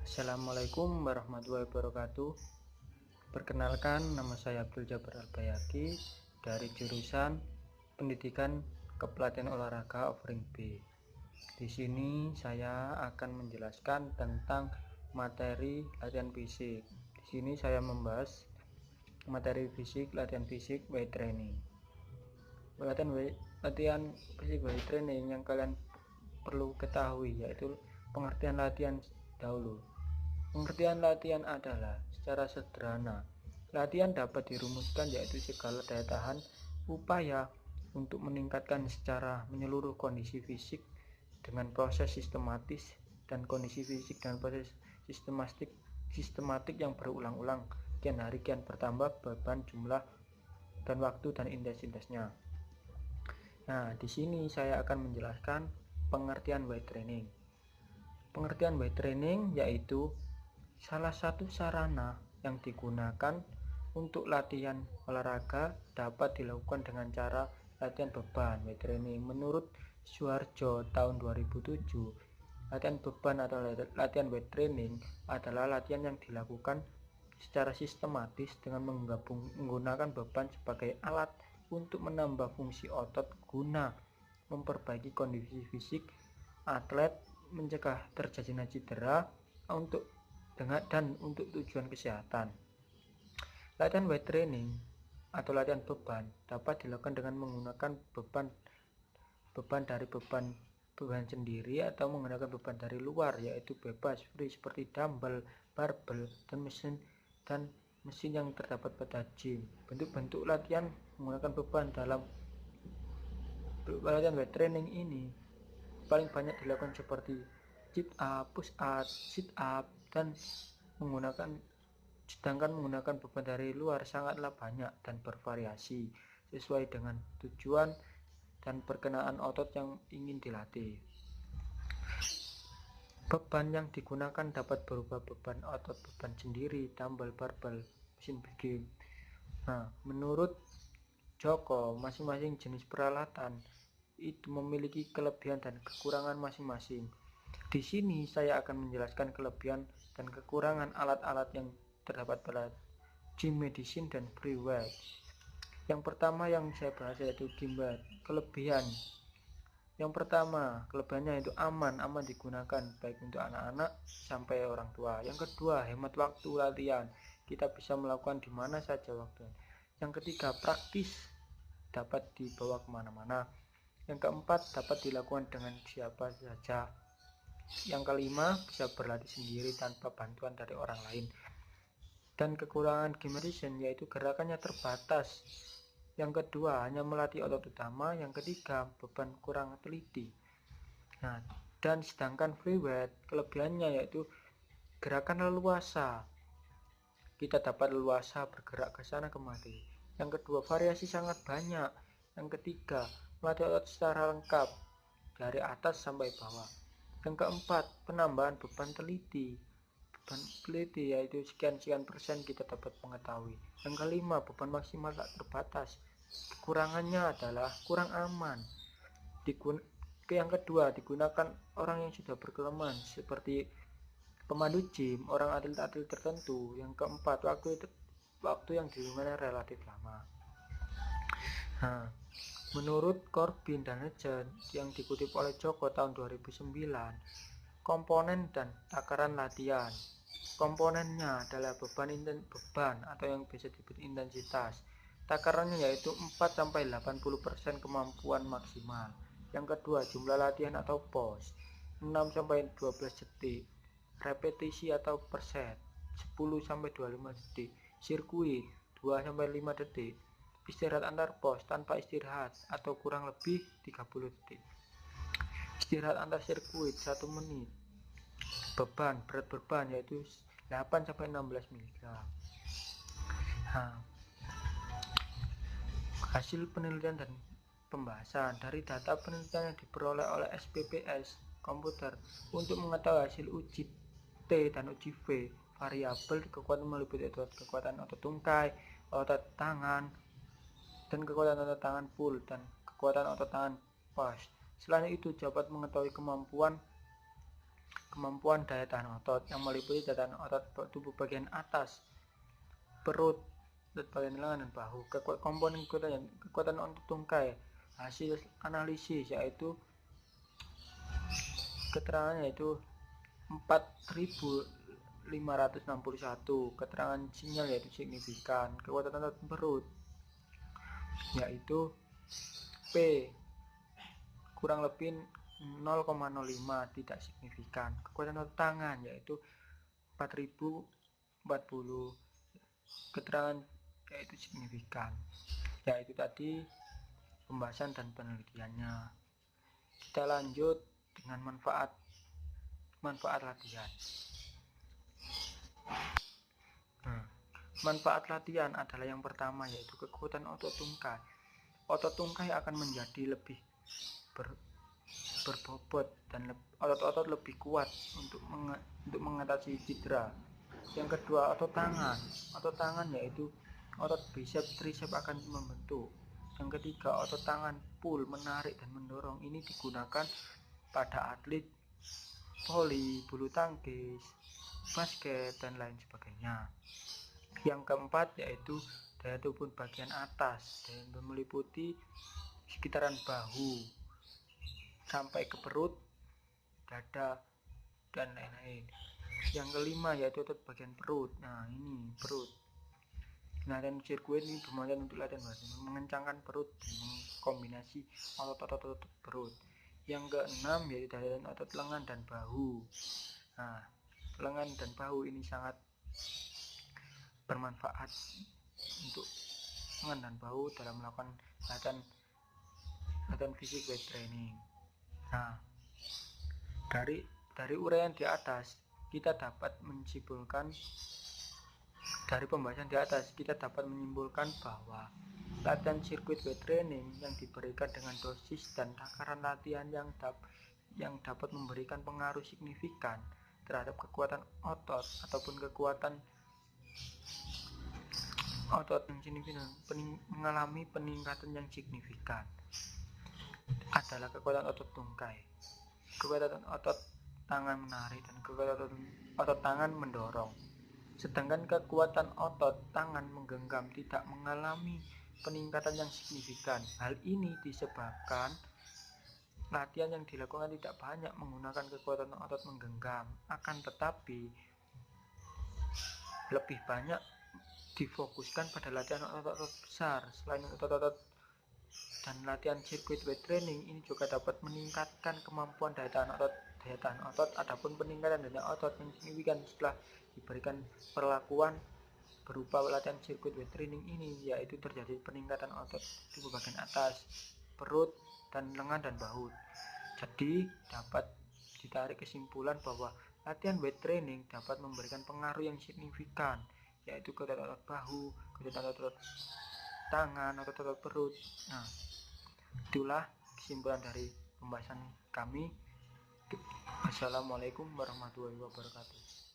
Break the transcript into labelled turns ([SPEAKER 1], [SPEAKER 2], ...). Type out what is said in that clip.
[SPEAKER 1] Assalamualaikum warahmatullahi wabarakatuh. Perkenalkan, nama saya Abdul Jabar Albayaki dari jurusan Pendidikan Kepelatihan Olahraga Offering B. Di sini saya akan menjelaskan tentang materi latihan fisik. Di sini saya membahas materi fisik, latihan fisik weight training. Latihan fisik weight training yang kalian perlu ketahui yaitu pengertian latihan dahulu. Pengertian latihan adalah secara sederhana, latihan dapat dirumuskan yaitu segala daya tahan upaya untuk meningkatkan secara menyeluruh kondisi fisik dengan proses sistematis dan kondisi fisik dengan proses sistematik yang berulang-ulang, kian hari kian bertambah beban, jumlah, dan waktu dan intensitasnya. Nah, di sini saya akan menjelaskan pengertian weight training. Pengertian weight training yaitu salah satu sarana yang digunakan untuk latihan olahraga dapat dilakukan dengan cara latihan beban weight training. Menurut Suharjo tahun 2007, latihan beban atau latihan weight training adalah latihan yang dilakukan secara sistematis dengan menggunakan beban sebagai alat untuk menambah fungsi otot guna memperbaiki kondisi fisik atlet, mencegah terjadinya cedera dan untuk tujuan kesehatan. Latihan weight training atau latihan beban dapat dilakukan dengan menggunakan beban dari beban sendiri atau menggunakan beban dari luar yaitu bebas free seperti dumbbell, barbel, dan mesin yang terdapat pada gym. Bentuk-bentuk latihan menggunakan beban dalam latihan weight training ini paling banyak dilakukan seperti sit up, push up, sit up, dan sedangkan menggunakan beban dari luar sangatlah banyak dan bervariasi sesuai dengan tujuan dan perkenaan otot yang ingin dilatih. Beban yang digunakan dapat berupa beban otot, beban sendiri, dumbbell, barbel, mesin gym. Nah, menurut Joko, masing-masing jenis peralatan itu memiliki kelebihan dan kekurangan masing-masing. Di sini saya akan menjelaskan kelebihan dan kekurangan alat-alat yang terdapat pada gym medicine dan free weight. Yang pertama yang saya bahas yaitu gym weight. Yang pertama, kelebihannya itu aman digunakan baik untuk anak-anak sampai orang tua. Yang kedua, hemat waktu latihan. Kita bisa melakukan di mana saja waktu. Yang ketiga, praktis, dapat dibawa kemana-mana. Yang keempat, dapat dilakukan dengan siapa saja. Yang kelima, bisa berlatih sendiri tanpa bantuan dari orang lain. Dan kekurangan gym medicine yaitu gerakannya terbatas. Yang kedua, hanya melatih otot utama. Yang ketiga, beban kurang teliti. Nah, dan sedangkan free weight, kelebihannya yaitu gerakan leluasa. Kita dapat leluasa bergerak ke sana kemari. Yang kedua, variasi sangat banyak. Yang ketiga, melatih otot secara lengkap dari atas sampai bawah. Yang keempat, penambahan beban teliti. Beban teliti yaitu sekian persen kita dapat mengetahui. Yang kelima, beban maksimal tak terbatas. Kekurangannya adalah kurang aman. Yang kedua, digunakan orang yang sudah berkelemahan seperti pemandu gym, orang atlet-atlet tertentu. Yang keempat, waktu yang digunakan relatif lama. Nah, menurut Corbin dan Legend yang dikutip oleh Joko tahun 2009, komponen dan takaran latihan. Komponennya adalah beban atau yang biasa disebut intensitas. Takarannya yaitu 4-80% kemampuan maksimal. Yang kedua, jumlah latihan atau pos 6-12 detik. Repetisi atau per set 10-25 detik. Sirkuit 2-5 detik. Istirahat antar pos tanpa istirahat atau kurang lebih 30 detik. Istirahat antar sirkuit 1 menit. Berat beban yaitu 8-16 mg. Nah, hasil penelitian dan pembahasan dari data penelitian yang diperoleh oleh SPPS komputer untuk mengetahui hasil uji T dan uji V variabel kekuatan meliputi kekuatan otot tungkai, otot tangan, dan kekuatan otot tangan pull dan kekuatan otot tangan push. Selain itu dapat mengetahui kemampuan Kemampuan daya tahan otot yang meliputi daya tahan otot tubuh bagian atas, perut, dan bagian lengan dan bahu. Komponen kekuatan otot tungkai. Hasil analisis yaitu keterangan yaitu 4561, keterangan sinyal yaitu signifikan. Kekuatan otot perut yaitu P kurang lebih 0,05, tidak signifikan. Kekuatan otot tangan yaitu 4040, keterangan yaitu signifikan. Yaitu tadi pembahasan dan penelitiannya. Kita lanjut dengan manfaat latihan. Manfaat latihan adalah yang pertama yaitu kekuatan otot tungkai. Otot tungkai akan menjadi lebih berbobot dan otot-otot lebih kuat untuk mengatasi cedera. Yang kedua, otot tangan. Otot tangan yaitu otot biceps triceps akan membentuk. Yang ketiga, otot tangan pull, menarik dan mendorong. Ini digunakan pada atlet voli, bulu tangkis, basket dan lain sebagainya. Yang keempat yaitu daya tubuh bagian atas, dan meliputi sekitaran bahu sampai ke perut, dada dan lain-lain. Yang kelima yaitu otot bagian perut. Nah, ini perut. Latihan sirkuit ini bermanfaat untuk latihan mengencangkan perut dan kombinasi otot-otot perut. Yang keenam yaitu latihan otot lengan dan bahu. Nah, lengan dan bahu ini sangat bermanfaat untuk lengan dan bahu dalam melakukan latihan fisik weight training. Nah, dari uraian di atas kita dapat menyimpulkan, dari pembahasan di atas kita dapat menyimpulkan bahwa latihan sirkuit weight training yang diberikan dengan dosis dan takaran latihan yang dapat memberikan pengaruh signifikan terhadap kekuatan otot ataupun kekuatan otot yang signifikan, mengalami peningkatan yang signifikan adalah kekuatan otot tungkai, kekuatan otot tangan menarik, dan kekuatan otot tangan mendorong. Sedangkan kekuatan otot tangan menggenggam tidak mengalami peningkatan yang signifikan. Hal ini disebabkan latihan yang dilakukan tidak banyak menggunakan kekuatan otot menggenggam, akan tetapi lebih banyak difokuskan pada latihan otot-otot besar. Selain otot-otot dan latihan sirkuit weight training ini juga dapat meningkatkan kemampuan daya tahan otot. Adapun peningkatan daya otot yang signifikan setelah diberikan perlakuan berupa latihan sirkuit weight training ini yaitu terjadi peningkatan otot tubuh bagian atas, perut dan lengan dan bahu. Jadi dapat ditarik kesimpulan bahwa latihan weight training dapat memberikan pengaruh yang signifikan, yaitu ke otot bahu, ke otot tangan, otot perut. Nah, itulah kesimpulan dari pembahasan kami. Wassalamualaikum warahmatullahi wabarakatuh.